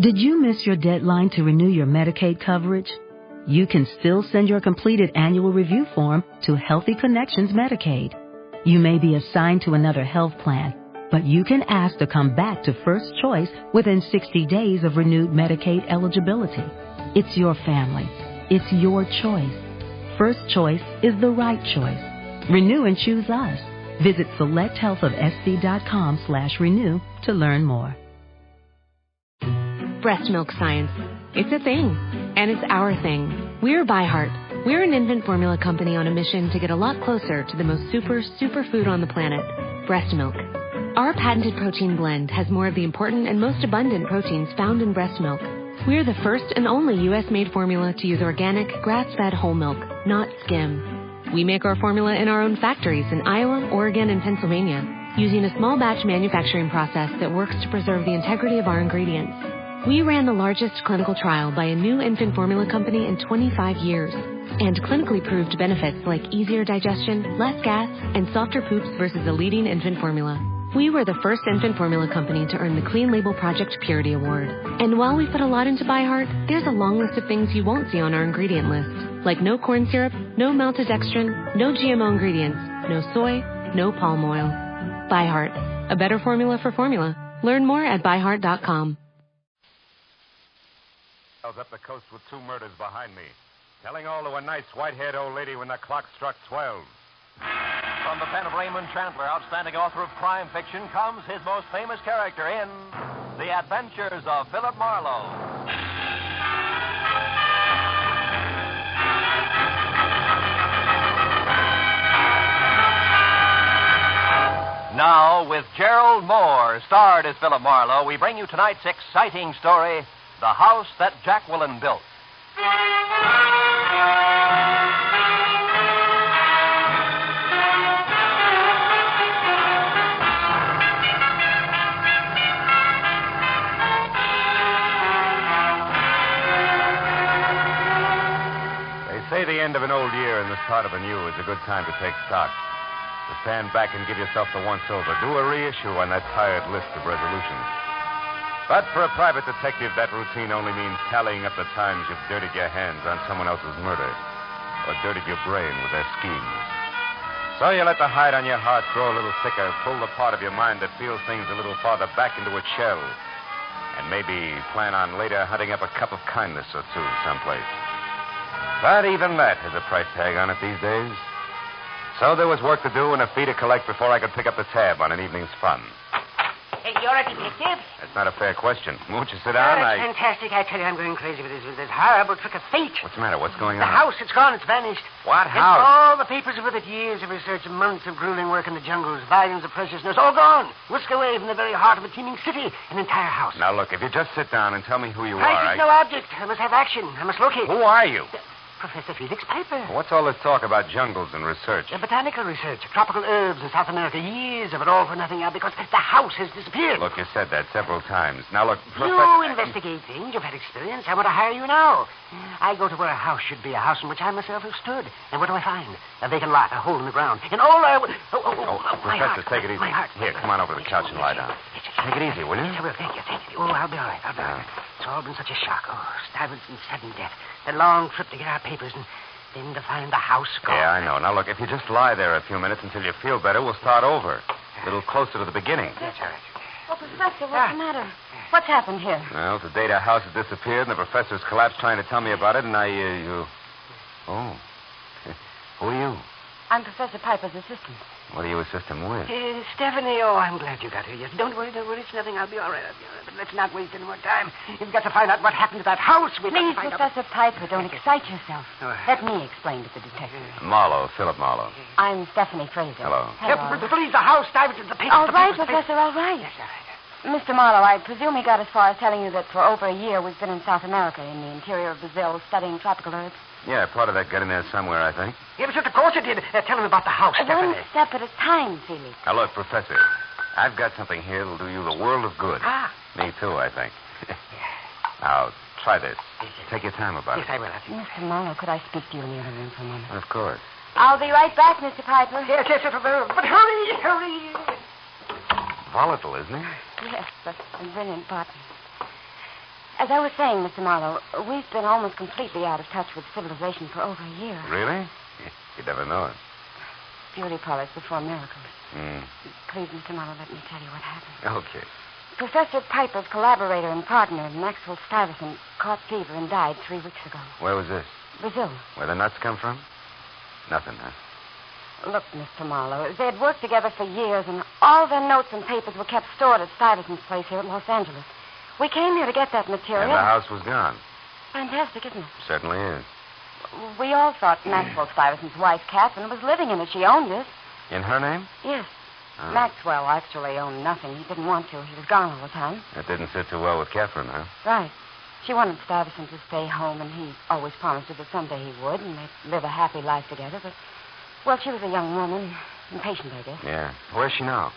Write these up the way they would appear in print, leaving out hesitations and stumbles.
Did you miss your deadline to renew your Medicaid coverage? You can still send your completed annual review form to Healthy Connections Medicaid. You may be assigned to another health plan, but you can ask to come back to First Choice within 60 days of renewed Medicaid eligibility. It's your family. It's your choice. First Choice is the right choice. Renew and choose us. Visit selecthealthofsc.com/renew to learn more. Breast milk science. It's a thing, and it's our thing. We're ByHeart. We're an infant formula company on a mission to get a lot closer to the most superfood on the planet, breast milk. Our patented protein blend has more of the important and most abundant proteins found in breast milk. We're the first and only U.S.-made formula to use organic, grass-fed whole milk, not skim. We make our formula in our own factories in Iowa, Oregon, and Pennsylvania, using a small batch manufacturing process that works to preserve the integrity of our ingredients. We ran the largest clinical trial by a new infant formula company in 25 years, and clinically proved benefits like easier digestion, less gas, and softer poops versus a leading infant formula. We were the first infant formula company to earn the Clean Label Project Purity Award. And while we put a lot into ByHeart, there's a long list of things you won't see on our ingredient list, like no corn syrup, no maltodextrin, no GMO ingredients, no soy, no palm oil. ByHeart, a better formula for formula. Learn more at byheart.com. Up the coast with 2 murders behind me, telling all to a nice white-haired old lady when the clock struck 12. From the pen of Raymond Chandler, outstanding author of crime fiction, comes his most famous character in The Adventures of Philip Marlowe. Now, with Gerald Moore, starred as Philip Marlowe, we bring you tonight's exciting story, The House That Jacqueline Built. They say the end of an old year and the start of a new is a good time to take stock. To stand back and give yourself the once-over. Do a reissue on that tired list of resolutions. But for a private detective, that routine only means tallying up the times you've dirtied your hands on someone else's murder or dirtied your brain with their schemes. So you let the hide on your heart grow a little thicker, pull the part of your mind that feels things a little farther back into its shell, and maybe plan on later hunting up a cup of kindness or two someplace. But even that has a price tag on it these days. So there was work to do and a fee to collect before I could pick up the tab on an evening's fun. Hey, you're a detective? That's not a fair question. Won't you sit down? That's fantastic. I tell you, I'm going crazy with this horrible trick of fate. What's the matter? What's going on? The house, it's gone. It's vanished. What And house? all the papers with it, years of research, months of grueling work in the jungles, volumes of preciousness, all gone. Whisked away from the very heart of a teeming city, an entire house. Now, look, if you just sit down and tell me who you I are, no object. I must have action. I must locate. Who are you? Professor Felix Piper. What's all this talk about jungles and research? Botanical research, tropical herbs in South America, years of it all for nothing now because the house has disappeared. Look, you said that several times. Now, look, You investigate things. You've had experience. I want to hire you now. I go to where a house should be, a house in which I myself have stood. And what do I find? A vacant lot, a hole in the ground. And all I... my Professor, heart. take it easy. My heart. Here, come on over to the couch and lie down. Take it easy, will you? I will, thank you. Oh, I'll be all right. It's all been such a shock. Oh, Stuyvesant's sudden death. The long trip to get our papers and then to find the house gone. Yeah, I know. Now, look, if you just lie there a few minutes until you feel better, we'll start over. A little closer to the beginning. That's all right. Oh, Professor, what's the matter? What's happened here? Well, today the house has disappeared, and the professor's collapsed trying to tell me about it, and Oh. Who are you? I'm Professor Piper's assistant. What do you assist him with? Stephanie, I'm glad you got here. Yes, don't worry. It's nothing. I'll be all right. But let's not waste any more time. You've got to find out what happened to that house. Please, Professor Piper, don't excite yourself. Oh. Let me explain to the detective. Marlowe, Philip Marlowe. I'm Stephanie Fraser. Hello. Please, the house, Stuyvesant, the papers. All right, Professor, all right. Yes, all right. Mr. Marlowe, I presume he got as far as telling you that for over a year we've been in South America, in the interior of Brazil, studying tropical herbs. Yeah, part of that got in there somewhere, I think. Yes, of course it did. Tell him about the house, Stephanie. One step at a time, Felix. Now, look, Professor, I've got something here that'll do you the world of good. Ah. Me, too, I think. Now, try this. Take your time about Yes, it. I will. Mr. Marlowe, could I speak to you in the other room for a moment? Of course. I'll be right back, Mr. Piper. Yes, but hurry. Volatile, isn't he? Yes, but a brilliant partner. As I was saying, Mr. Marlowe, we've been almost completely out of touch with civilization for over a year. Really? You'd never know it. Beauty parlors before miracles. Please, Mr. Marlowe, let me tell you what happened. Okay. Professor Piper's collaborator and partner, Maxwell Stuyvesant, caught fever and died 3 weeks ago. Where was this? Brazil. Where the nuts come from? Nothing, huh? Look, Mr. Marlowe, they had worked together for years, and all their notes and papers were kept stored at Stuyvesant's place here at Los Angeles. We came here to get that material. And the house was gone. Fantastic, isn't it? Certainly is. We all thought Maxwell Stuyvesant's wife, Catherine, was living in it. She owned it. In her name? Yes. Oh. Maxwell actually owned nothing. He didn't want to. He was gone all the time. That didn't sit too well with Catherine, huh? Right. She wanted Stuyvesant to stay home, and he always promised her that someday he would, and they'd live a happy life together. But, well, she was a young woman, impatient, I guess. Yeah. Where's she now?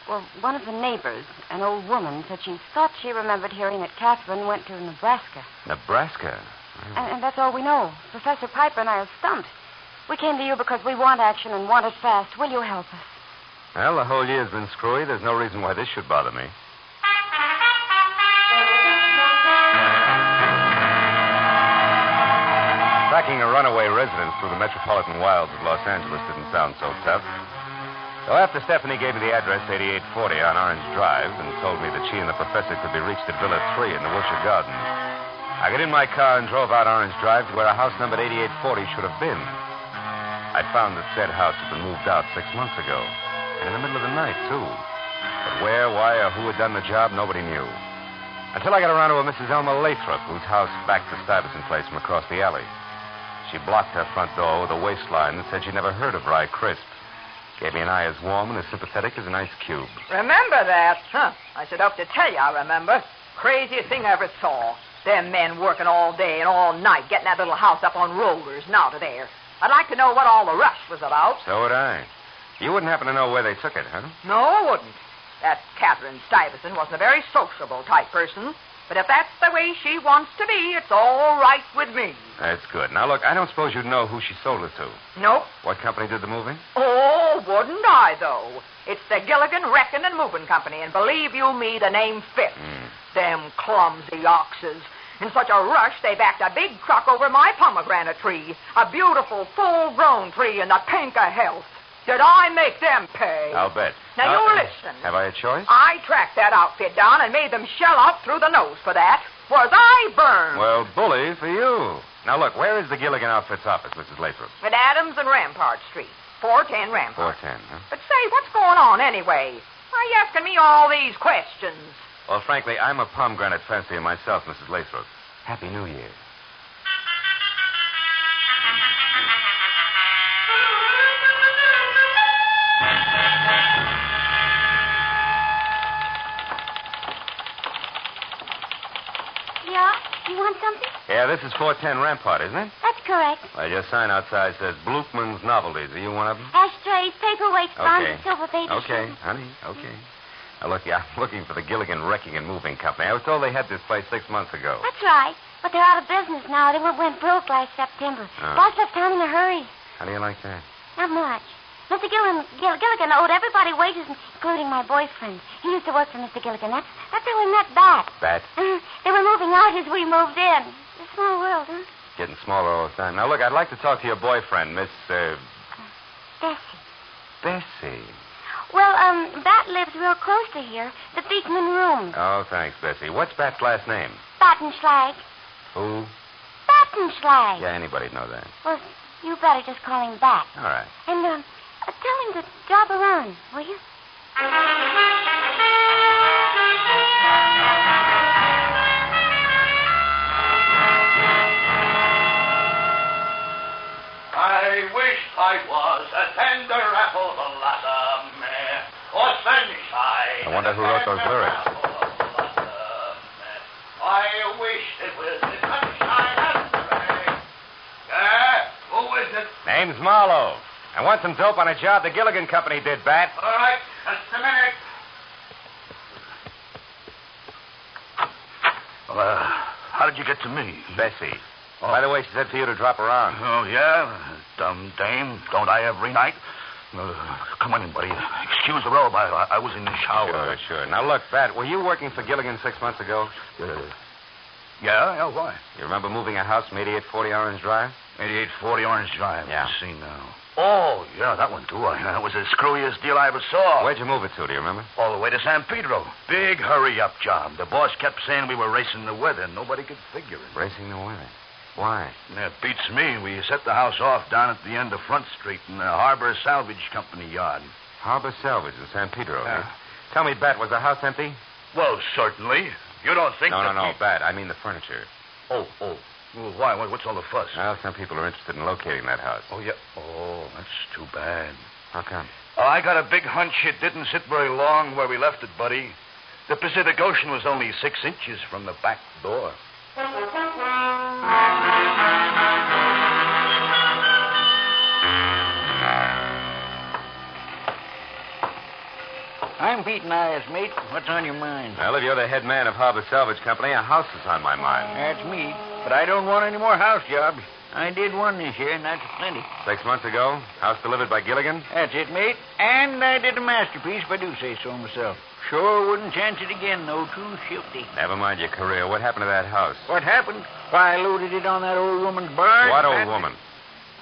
Well, one of the neighbors, an old woman, said she thought she remembered hearing that Catherine went to Nebraska. Nebraska? And that's all we know. Professor Piper and I are stumped. We came to you because we want action and want it fast. Will you help us? Well, the whole year's been screwy. There's no reason why this should bother me. Tracking a runaway residence through the metropolitan wilds of Los Angeles didn't sound so tough. So after Stephanie gave me the address, 8840 on Orange Drive, and told me that she and the professor could be reached at Villa 3 in the Wilshire Gardens, I got in my car and drove out Orange Drive to where a house numbered 8840 should have been. I found that said house had been moved out 6 months ago, and in the middle of the night, too. But where, why, or who had done the job, nobody knew. Until I got around to a Mrs. Elma Lathrop, whose house backed the Stuyvesant place from across the alley. She blocked her front door with a waistline that said she'd never heard of rye crisp. Gave me an eye as warm and as sympathetic as an ice cube. Remember that? Huh. I should have to tell you I remember. Craziest thing I ever saw. Them men working all day and all night, getting that little house up on rollers and out of there. I'd like to know what all the rush was about. So would I. You wouldn't happen to know where they took it, huh? No, I wouldn't. That Catherine Stuyvesant wasn't a very sociable type person. But if that's the way she wants to be, it's all right with me. That's good. Now, look, I don't suppose you'd know who she sold it to. Nope. What company did the moving? Oh, wouldn't I, though? It's the Gilligan Wrecking and Moving Company, and believe you me, the name fits. Them clumsy oxes. In such a rush, they backed a big truck over my pomegranate tree. A beautiful, full-grown tree in the pink of health. Did I make them pay? I'll bet. Now, you listen. Have I a choice? I tracked that outfit down and made them shell out through the nose for that. Was I burned? Well, bully for you. Now, look, where is the Gilligan Outfits office, Mrs. Lathrop? At Adams and Rampart Street. 410 Rampart. 410, huh? But say, what's going on anyway? Why are you asking me all these questions? Well, frankly, I'm a pomegranate fancier myself, Mrs. Lathrop. Happy New Year. You want something? Yeah, this is 410 Rampart, isn't it? That's correct. Well, your sign outside says Blukman's Novelties. Are you one of them? Ashtrays, paperweights, bronze, silver baby Okay, shoes. honey, okay. Now, look, I'm looking for the Gilligan Wrecking and Moving Company. I was told they had this place 6 months ago. That's right. But they're out of business now. They went broke last September. Oh. Boss left town in a hurry. How do you like that? Not much. Mr. Gilligan owed everybody wages, including my boyfriend. He used to work for Mr. Gilligan. That's how we met Bat. Bat? They were moving out as we moved in. It's a small world, huh? Getting smaller all the time. Now, look, I'd like to talk to your boyfriend, Miss, Bessie. Bessie. Well, Bat lives real close to here. The Beekman Room. Oh, thanks, Bessie. What's Bat's last name? Battenschlag. Who? Battenschlag. Yeah, anybody'd know that. Well, you better just call him Bat. All right. And, tell him to drop around, will you? I wish I was a tender apple blossom or sunshine. I wonder who wrote those lyrics. I wish it was the sunshine and rain. Who is it? Name's Marlowe. I want some dope on a job the Gilligan Company did, Bat. All right, just a minute. Well, how did you get to me? Bessie. Oh. By the way, she said for you to drop around. Oh, yeah? Dumb dame. Don't I every night? Come on in, buddy. Excuse the robe. I was in the shower. Sure. Now, look, Bat, were you working for Gilligan 6 months ago? Yeah, why? You remember moving a house from 8840 Orange Drive? 8840 Orange Drive. Yeah. Let's see now. Oh, yeah, that one, too. That was the screwiest deal I ever saw. Where'd you move it to, do you remember? All the way to San Pedro. Big hurry-up job. The boss kept saying we were racing the weather. Nobody could figure it. Racing the weather? Why? That beats me. We set the house off down at the end of Front Street in the Harbor Salvage Company yard. Harbor Salvage in San Pedro, Yeah. eh? Tell me, Bat, was the house empty? Well, certainly. You don't think No, that... Bat. I mean the furniture. Oh. Well, why? What's all the fuss? Well, some people are interested in locating that house. Oh, yeah. Oh, that's too bad. How come? I got a big hunch it didn't sit very long where we left it, buddy. The Pacific Ocean was only 6 inches from the back door. I'm Pete Nias, mate. What's on your mind? Well, if you're the head man of Harbor Salvage Company, a house is on my mind. That's me. But I don't want any more house jobs. I did one this year, and that's plenty. 6 months ago, house delivered by Gilligan? That's it, mate. And I did a masterpiece, if I do say so myself. Sure wouldn't chance it again, though. Too shifty. Never mind your career. What happened to that house? What happened? Why, I loaded it on that old woman's barge. What old woman?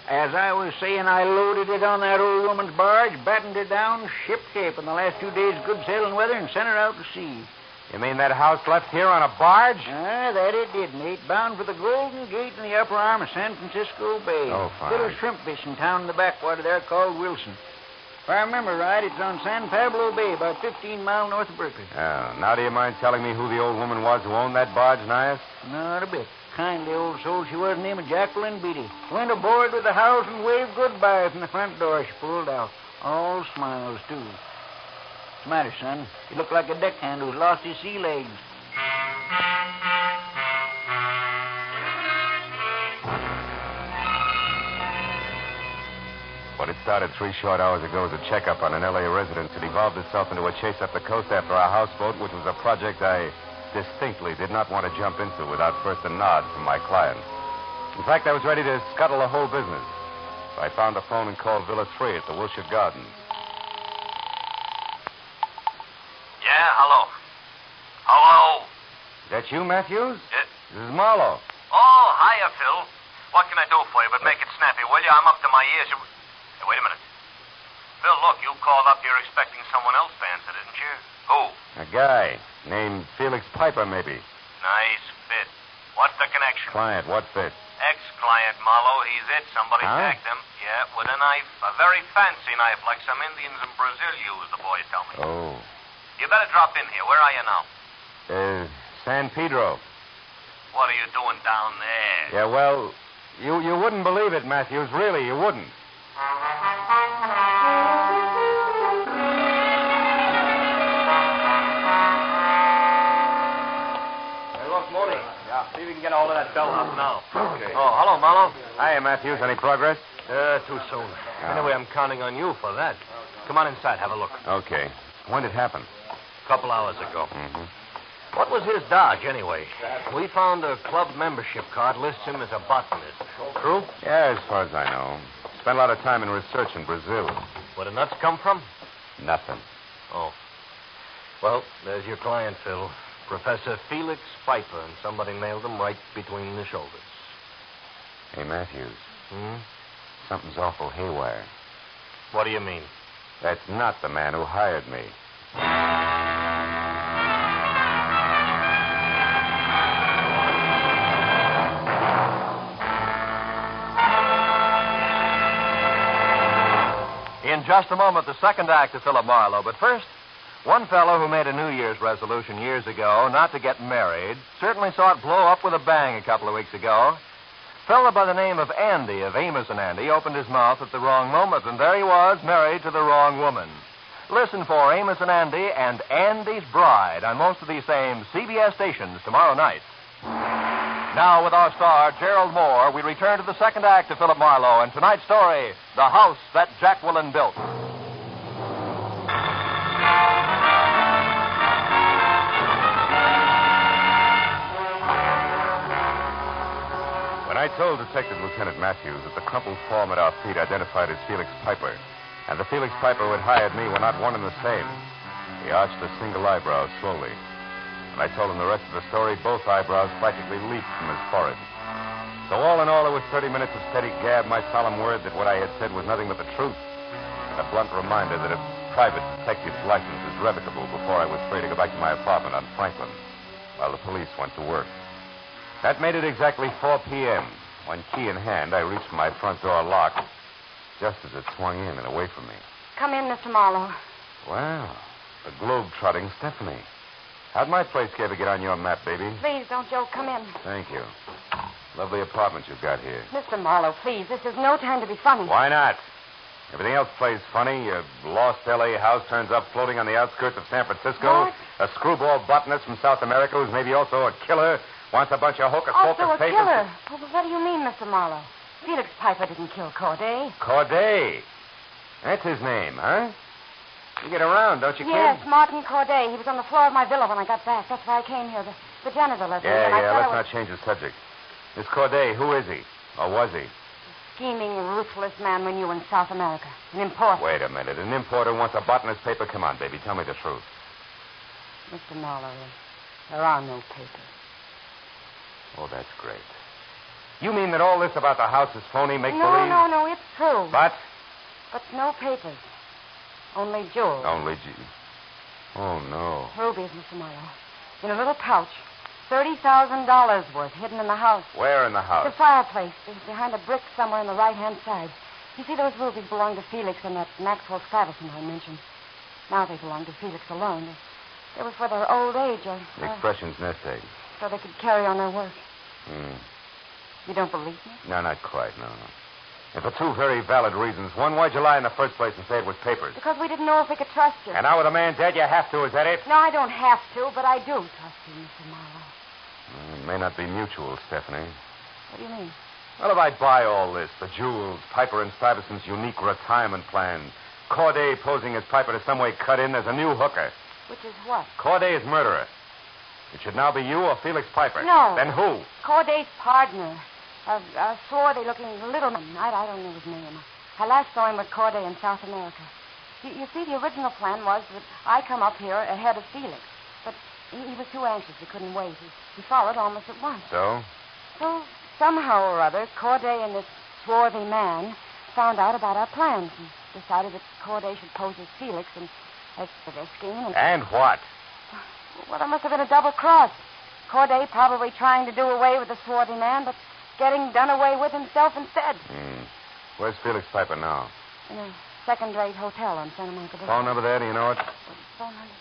As I was saying, I loaded it on that old woman's barge, battened her down, ship shape in the last 2 days, good sailing weather, and sent her out to sea. You mean that house left here on a barge? That it did, mate. Bound for the Golden Gate in the upper arm of San Francisco Bay. Oh, fine. Little shrimp fishing town in the backwater there called Wilson. If I remember right, it's on San Pablo Bay, about 15 miles north of Berkeley. Oh, now do you mind telling me who the old woman was who owned that barge, Nias? Not a bit. Kindly old soul she was, named Jacqueline Beatty. Went aboard with the house and waved goodbye from the front door. She pulled out. All smiles, too. What's the matter, son? You look like a deckhand who's lost his sea legs. What had started 3 short hours ago as a checkup on an L.A. resident had evolved itself into a chase up the coast after a houseboat, which was a project I distinctly did not want to jump into without first a nod from my client. In fact, I was ready to scuttle the whole business. So I found the phone and called Villa 3 at the Wilshire Gardens. Yeah, hello. Hello? Is that you, Matthews? Yeah. This is Marlowe. Oh, hiya, Phil. What can I do for you? But make it snappy, will you? I'm up to my ears. Hey, wait a minute. Phil, look, you called up here expecting someone else to answer, didn't you? Who? A guy named Felix Piper, maybe. Nice fit. What's the connection? Client, what fit? Ex-client, Marlowe. He's it. Somebody Huh? tagged him. Yeah, with a knife. A very fancy knife, like some Indians in Brazil use, the boys tell me. Oh. You better drop in here. Where are you now? San Pedro. What are you doing down there? Yeah, well, you wouldn't believe it, Matthews. Really, you wouldn't. Morning. Yeah, see if we can get all of that bell house now. Okay. Oh, hello, Marlowe. Hiya, Matthews. Any progress? Too soon. Anyway, I'm counting on you for that. Come on inside, have a look. Okay. When did it happen? A couple hours ago. Mm-hmm. What was his dodge, anyway? We found a club membership card lists him as a botanist. True? Yeah, as far as I know. Spent a lot of time in research in Brazil. Where the nuts come from? Nothing. Oh. Well, there's your client, Phil. Professor Felix Piper, and somebody nailed him right between the shoulders. Hey, Matthews. Hmm? Something's awful haywire. What do you mean? That's not the man who hired me. In just a moment, the second act of Philip Marlowe. But first, one fellow who made a New Year's resolution years ago not to get married certainly saw it blow up with a bang a couple of weeks ago. A fellow by the name of Andy, of Amos and Andy, opened his mouth at the wrong moment, and there he was, married to the wrong woman. Listen for Amos and Andy and Andy's Bride on most of these same CBS stations tomorrow night. Now, with our star, Gerald Moore, we return to the second act of Philip Marlowe and tonight's story, The House That Jacqueline Built. When I told Detective Lieutenant Matthews that the crumpled form at our feet identified as Felix Piper, and the Felix Piper who had hired me were not one and the same, he arched a single eyebrow slowly. When I told him the rest of the story, both eyebrows practically leaped from his forehead. So all in all, it was 30 minutes of steady gab, my solemn word that what I had said was nothing but the truth, and a blunt reminder that a private detective's license is revocable before I was free to go back to my apartment on Franklin, while the police went to work. That made it exactly 4 p.m. when, key in hand, I reached for my front door lock just as it swung in and away from me. Come in, Mr. Marlowe. Well, the globe-trotting Stephanie. How'd my place ever get on your map, baby? Please, don't joke. Come in. Thank you. Lovely apartment you've got here. Mr. Marlowe, please. This is no time to be funny. Why not? Everything else plays funny. Your lost L.A. house turns up floating on the outskirts of San Francisco. What? A screwball botanist from South America who's maybe also a killer wants a bunch of hocus-pocus Also a papers. killer. Well, what do you mean, Mr. Marlowe? Felix Piper didn't kill Corday. Corday. That's his name, huh? You get around, don't you, kid? Yes, Martin Corday. He was on the floor of my villa when I got back. That's why I came here. The janitor let me. Yeah, and I thought let's I was... not change the subject. Miss Corday, who is he? Or was he? Scheming, ruthless man we knew in South America. An importer. Wait a minute. An importer wants a botanist paper? Come on, baby. Tell me the truth. Mr. Marlowe, there are no papers. Oh, that's great. You mean that all this about the house is phony, make-believe? No, it's true. But? But no papers. Only jewels. Oh, no. Rubies, Mr. Marlowe. In a little pouch. $30,000 worth hidden in the house. Where in the house? The fireplace. Behind a brick somewhere on the right-hand side. You see, those rubies belong to Felix and that Maxwell Stuyvesant I mentioned. Now they belong to Felix alone. They were for their old age. The expression's nest egg. So they could carry on their work. Hmm. You don't believe me? No, not quite, no. And for two very valid reasons. One, why'd you lie in the first place and say it was papers? Because we didn't know if we could trust you. And now with a man dead, you have to, is that it? No, I don't have to, but I do trust you, Mr. Marlowe. It may not be mutual, Stephanie. What do you mean? Well, if I buy all this, the jewels, Piper and Stuyvesant's unique retirement plan, Corday posing as Piper to some way cut in, there's a new hooker. Which is what? Corday's murderer. It should now be you or Felix Piper. No. Then who? Corday's partner. A swarthy-looking little man. I don't know his name. I last saw him with Corday in South America. You see, the original plan was that I come up here ahead of Felix. But he was too anxious. He couldn't wait. He followed almost at once. So? So, somehow or other, Corday and this swarthy man found out about our plans and decided that Corday should pose as Felix and as for their scheme. And what? Well, there must have been a double cross. Corday probably trying to do away with the swarthy man, but getting done away with himself instead. Where's Felix Piper now? In a second-rate hotel on Santa Monica Boulevard. Phone number there, do you know it? Phone number?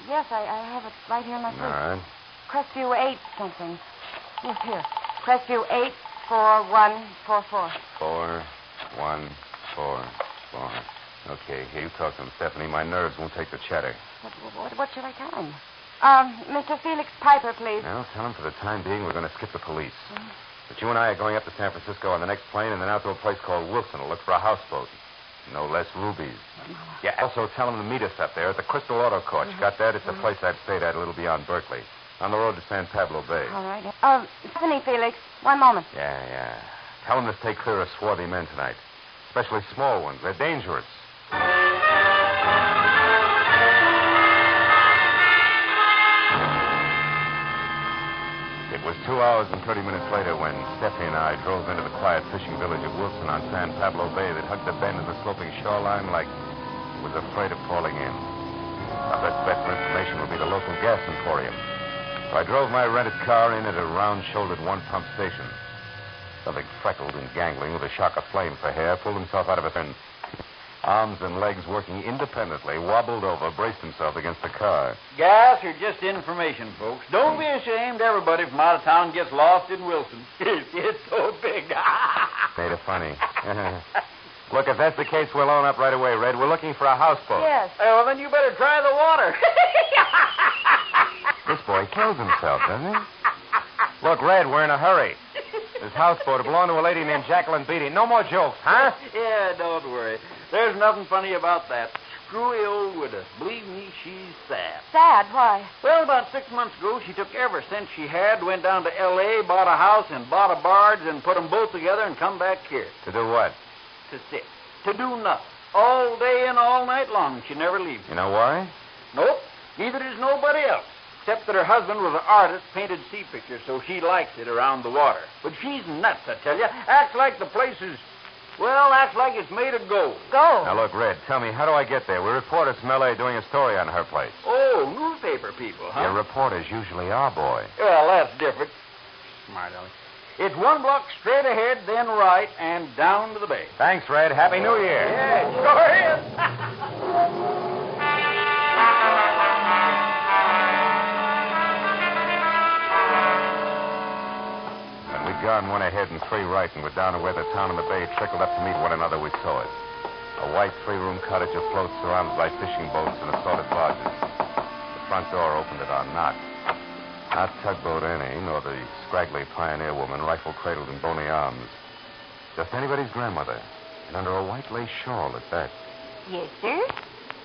Yes, I have it right here in my purse. All right. Crestview 8 something. Yes, here. Crestview 84144. 4144. Okay, here, you talk to him, Stephanie. My nerves won't take the chatter. What should I tell him? Mr. Felix Piper, please. Well, tell him for the time being we're going to skip the police. But you and I are going up to San Francisco on the next plane and then out to a place called Wilson to look for a houseboat. No less rubies. Yeah, also tell him to meet us up there at the Crystal Auto Court. You got that? It's a place I've stayed at a little beyond Berkeley. On the road to San Pablo Bay. All right. Stephanie, Felix. One moment. Yeah. Tell him to stay clear of swarthy men tonight. Especially small ones. They're dangerous. It was 2 hours and 30 minutes later when Stephanie and I drove into the quiet fishing village of Wilson on San Pablo Bay that hugged the bend of the sloping shoreline like it was afraid of falling in. Our best bet for information would be the local gas emporium. So I drove my rented car in at a round-shouldered one-pump station. Something freckled and gangling with a shock of flame for hair pulled himself out of it and arms and legs working independently, wobbled over, braced himself against the car. Gas or just information, folks. Don't be ashamed. Everybody from out of town gets lost in Wilson. It's so big. Made it funny. Look, if that's the case, we'll own up right away, Red. We're looking for a houseboat. Yes. Well, then you better try the water. This boy kills himself, doesn't he? Look, Red, we're in a hurry. This houseboat, it belonged to a lady named Jacqueline Beatty. No more jokes, huh? Yeah, don't worry. There's nothing funny about that. Screwy old widow. Believe me, she's sad. Sad? Why? Well, about 6 months ago, she took every cent she had, went down to L.A., bought a house, and bought a barge, and put them both together and come back here. To do what? To sit. To do nothing. All day and all night long. She never leaves. You know why? Nope. Neither does nobody else. except that her husband was an artist, painted sea pictures, so she likes it around the water. But she's nuts, I tell you. Acts like the place is, acts like it's made of gold. Gold? Now, look, Red, tell me, how do I get there? We're reporters from L.A. doing a story on her place. Oh, newspaper people, huh? Your reporters usually are, boy. Well, that's different. Smart, Ellie. It's 1 block straight ahead, then right, and down to the bay. Thanks, Red. Happy New Year. Yeah, it sure is. Bygone went ahead and 3 right and we're down to where the town and the bay trickled up to meet one another. We saw it. A white 3-room cottage afloat surrounded by fishing boats and assorted barges. The front door opened at our knock. Not Tugboat Annie, nor the scraggly pioneer woman, rifle cradled in bony arms. Just anybody's grandmother, and under a white lace shawl at that. Yes, sir.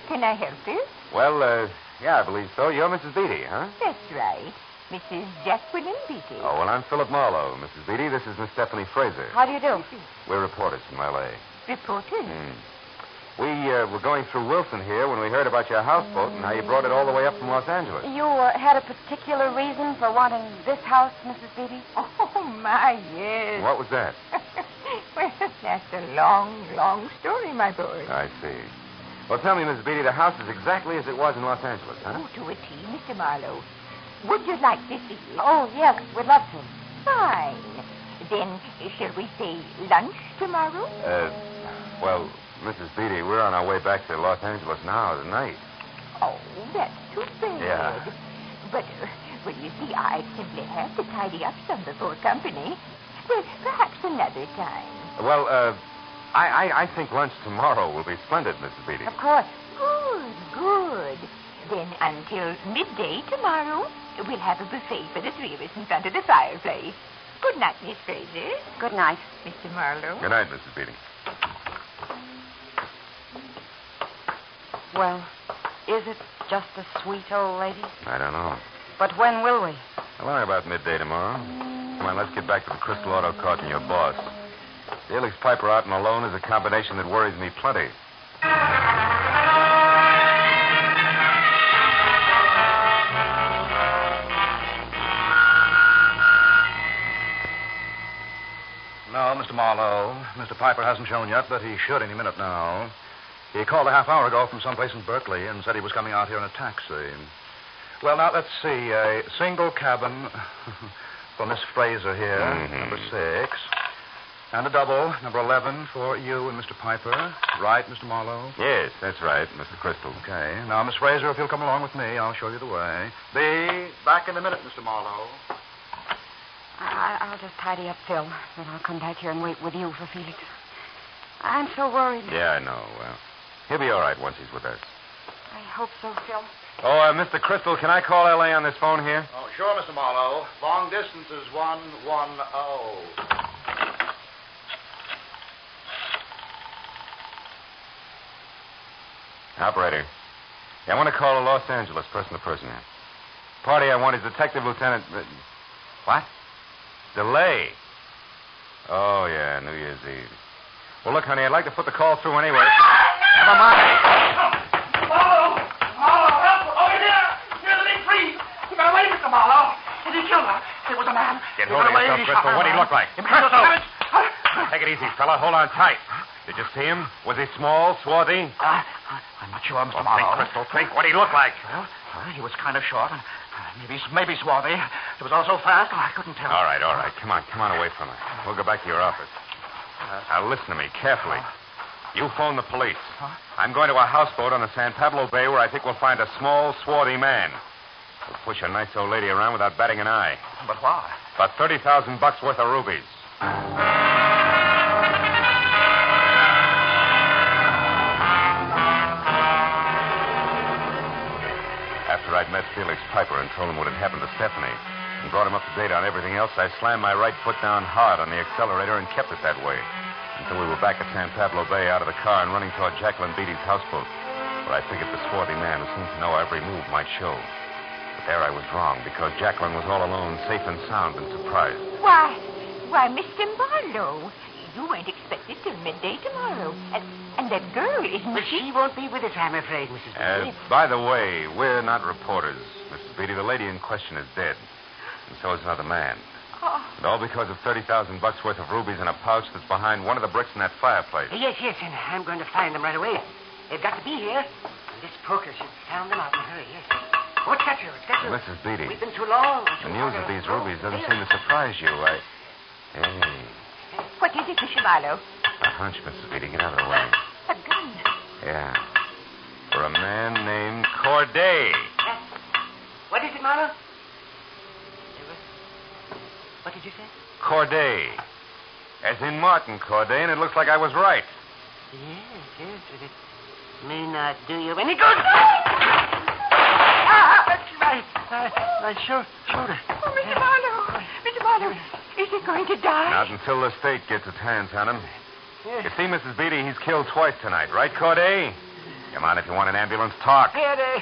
Can I help you? Well, yeah, I believe so. You're Mrs. Beatty, huh? That's right. Mrs. Jacqueline Beatty. Oh, well, I'm Philip Marlowe, Mrs. Beatty. This is Miss Stephanie Fraser. How do you do? We're reporters from L.A. Reporters? We were going through Wilson here when we heard about your houseboat and how you brought it all the way up from Los Angeles. You had a particular reason for wanting this house, Mrs. Beatty? Oh, my, yes. What was that? Well, that's a long, long story, my boy. I see. Well, tell me, Mrs. Beatty, the house is exactly as it was in Los Angeles, huh? Oh, to a T, Mr. Marlowe. Would you like to see it? Oh, yes, we'd love to. Fine. Then, shall we say lunch tomorrow? Well, Mrs. Beatty, we're on our way back to Los Angeles now tonight. Oh, that's too bad. Yeah. But, well, you see, I simply have to tidy up some before company. Well, perhaps another time. Well, I think lunch tomorrow will be splendid, Mrs. Beatty. Of course. Good. Then until midday tomorrow, we'll have a buffet for the 3 of us in front of the fireplace. Good night, Miss Fraser. Good night. Mr. Marlowe. Good night, Mrs. Beatty. Well, is it just a sweet old lady? I don't know. But when will we? Well, only about midday tomorrow. Come on, let's get back to the Crystal Auto Cart and your boss. Felix Piper out and alone is a combination that worries me plenty. No, Mr. Marlowe. Mr. Piper hasn't shown yet, but he should any minute now. He called a half hour ago from someplace in Berkeley and said he was coming out here in a taxi. Well, now, let's see. A single cabin for Miss Fraser here, number 6. And a double, number 11, for you and Mr. Piper. Right, Mr. Marlowe? Yes, that's right, Mr. Crystal. Okay. Now, Miss Fraser, if you'll come along with me, I'll show you the way. Be back in a minute, Mr. Marlowe. I'll just tidy up Phil. Then I'll come back here and wait with you for Felix. I'm so worried. Yeah, I know. Well, he'll be all right once he's with us. I hope so, Phil. Oh, Mr. Crystal, can I call L.A. on this phone here? Oh, sure, Mr. Marlowe. Long distance is 110. Operator. Yeah, I want to call a Los Angeles person to person here. Party I want is Detective Lieutenant... What? Delay. Oh, yeah, New Year's Eve. Well, look, honey, I'd like to put the call through anyway. Never mind. Marlowe! Oh, you're here! You're the big freeze! You got away, Mr. Marlowe. Did he kill her? It was a man. Get hold of yourself, Crystal. What'd he look like? Take it easy, fella. Hold on tight. Did you see him? Was he small, swarthy? I'm not sure, Mr. Think, Marlowe. Crystal. Think. What'd he look like? Well, he was kind of short. Maybe swarthy. It was all so fast, I couldn't tell. All right. Come on away from her. We'll go back to your office. Now, listen to me carefully. You phone the police. I'm going to a houseboat on the San Pablo Bay where I think we'll find a small, swarthy man. We'll push a nice old lady around without batting an eye. But why? About $30,000 worth of rubies. After I'd met Felix Piper and told him what had happened to Stephanie and brought him up to date on everything else, I slammed my right foot down hard on the accelerator and kept it that way until we were back at San Pablo Bay out of the car and running toward Jacqueline Beatty's houseboat, where I figured the swarthy man who seemed to know every move might show. But there I was wrong, because Jacqueline was all alone, safe and sound, and surprised. Why, Mr. Marlowe, you weren't expected till midday tomorrow. And that girl isn't But she won't be with us, I'm afraid, Mrs. Beatty. By the way, we're not reporters. Mrs. Beatty, the lady in question is dead. And so is another man. Oh. And all because of $30,000 worth of rubies in a pouch that's behind one of the bricks in that fireplace. Yes, and I'm going to find them right away. They've got to be here. And this poker should sound them out in a hurry, yes. What's that, Joe? Mrs. Beatty. We've been too long. The news of these rubies doesn't seem to surprise you. Hey. What is it, Mr. Marlowe? A hunch, Mrs. Beatty. Get out of the way. A gun. Yeah. For a man named Corday. What is it, Marlowe? What did you say? Corday. As in Martin Corday, and it looks like I was right. Yes, but it may not do you any good. That's my shoulder. Oh, Mr. Marlowe, is he going to die? Not until the state gets its hands on him. Yes. You see, Mrs. Beatty, he's killed twice tonight, right, Corday? Come on, if you want an ambulance, talk. Yeah, they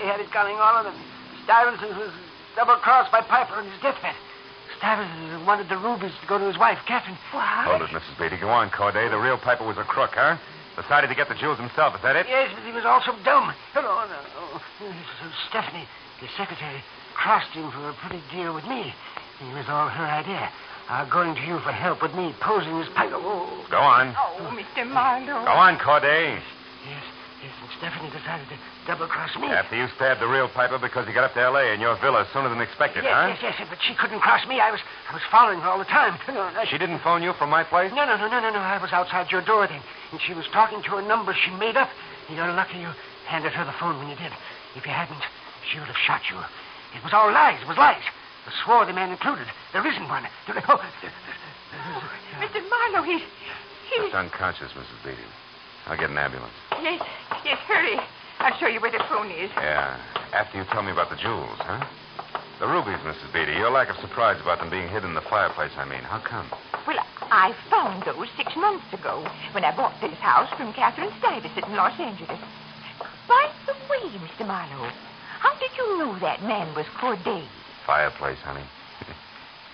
had it coming on, and Stuyvesant was double-crossed by Piper on his deathbed. Stuyvesant wanted the rubies to go to his wife, Catherine. What? Hold it, Mrs. Beatty. Go on, Corday. The real Piper was a crook, huh? Decided to get the jewels himself. Is that it? Yes, but he was also dumb. No. So Stephanie, the secretary, crossed him for a pretty deal with me. It was all her idea. Going to you for help with me, posing as Piper. Oh. Go on. Oh, Mr. Marlowe. Go on, Corday. Yes, and Stephanie decided to double-cross me. After you stabbed the real Piper because he got up to L.A. in your villa sooner than expected, huh? Yes, but she couldn't cross me. I was following her all the time. She didn't phone you from my place? No. I was outside your door then, and she was talking to a number she made up. You're lucky you handed her the phone when you did. If you hadn't, she would have shot you. It was all lies. It was lies. The swarthy man included. There isn't one. Mr. Marlowe, he's... Just unconscious, Mrs. Beatty. I'll get an ambulance. Yes, hurry. I'll show you where the phone is. Yeah, after you tell me about the jewels, huh? The rubies, Mrs. Beatty. Your lack of surprise about them being hid in the fireplace, I mean. How come? Well, I found those 6 months ago when I bought this house from Catherine Stuyvesant in Los Angeles. By the way, Mr. Marlowe, how did you know that man was Corday? Fireplace, honey.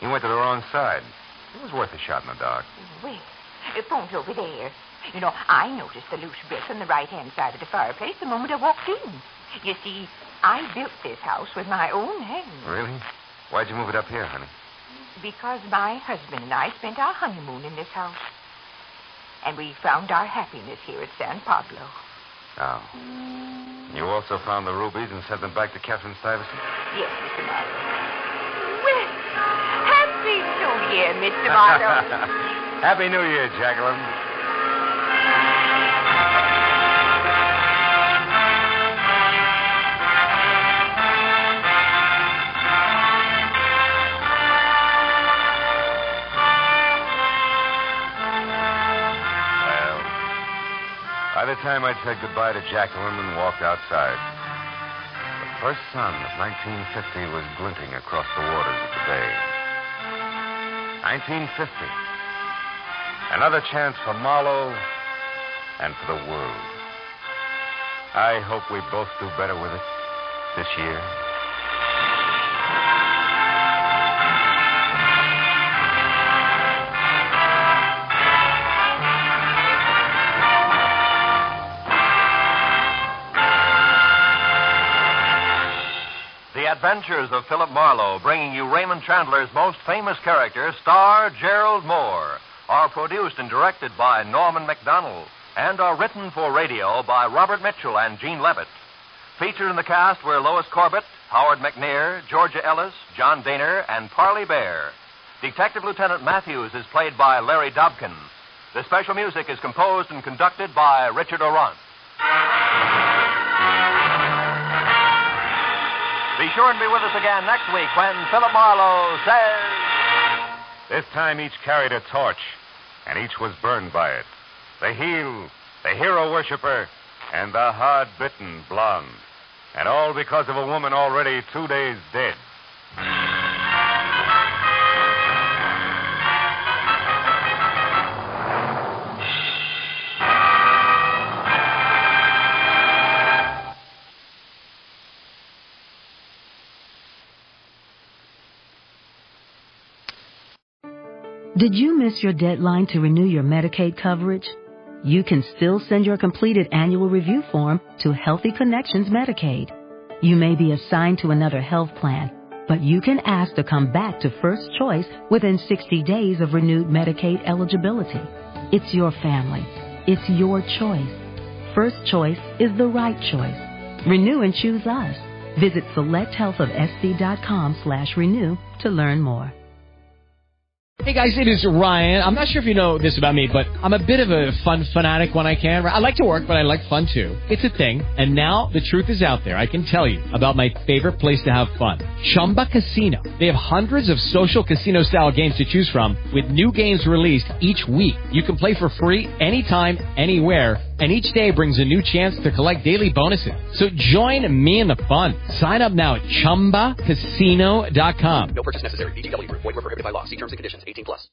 He went to the wrong side. It was worth a shot in the dark. Well, the phone's over there. You know, I noticed the loose brick on the right-hand side of the fireplace the moment I walked in. You see, I built this house with my own hands. Really? Why'd you move it up here, honey? Because my husband and I spent our honeymoon in this house. And we found our happiness here at San Pablo. Oh. You also found the rubies and sent them back to Catherine Stuyvesant? Yes, Mr. Marlowe. Well, Happy New Year, Mr. Marlowe. Happy New Year, Jacqueline. By the time I'd said goodbye to Jacqueline and walked outside, the first sun of 1950 was glinting across the waters of the bay. 1950. Another chance for Marlowe and for the world. I hope we both do better with it this year. The Adventures of Philip Marlowe, bringing you Raymond Chandler's most famous character, star Gerald Moore, are produced and directed by Norman MacDonald and are written for radio by Robert Mitchell and Gene Levitt. Featured in the cast were Lois Corbett, Howard McNear, Georgia Ellis, John Daner, and Parley Bear. Detective Lieutenant Matthews is played by Larry Dobkin. The special music is composed and conducted by Richard Orant. Be sure and be with us again next week when Philip Marlowe says... This time each carried a torch, and each was burned by it. The heel, the hero worshiper, and the hard-bitten blonde. And all because of a woman already 2 days dead. Did you miss your deadline to renew your Medicaid coverage? You can still send your completed annual review form to Healthy Connections Medicaid. You may be assigned to another health plan, but you can ask to come back to First Choice within 60 days of renewed Medicaid eligibility. It's your family. It's your choice. First Choice is the right choice. Renew and choose us. Visit selecthealthofsc.com/renew to learn more. Hey guys, it is Ryan. I'm not sure if you know this about me, but I'm a bit of a fun fanatic when I can. I like to work, but I like fun too. It's a thing. And now the truth is out there. I can tell you about my favorite place to have fun. Chumba Casino. They have hundreds of social casino style games to choose from with new games released each week. You can play for free anytime, anywhere. And each day brings a new chance to collect daily bonuses. So join me in the fun. Sign up now at ChumbaCasino.com. No purchase necessary. VGW. Void where prohibited by law. See terms and conditions. 18+.